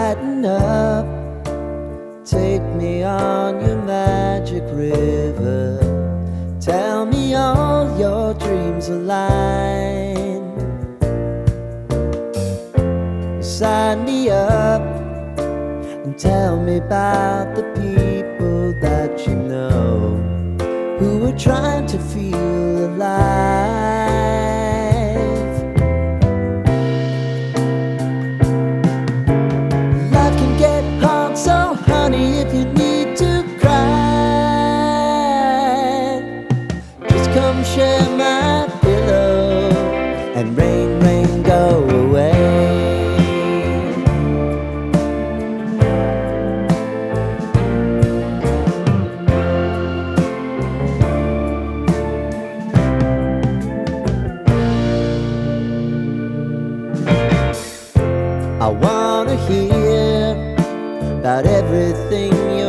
lighten up. Take me on your magic river. Tell me all your dreams align. Sign me up and tell me about the people that you know who are trying to feel alive. Life can get hard, so honey, if you need to cry, just come share my pillow and rain, rain, go away. I wanna hear about everything you're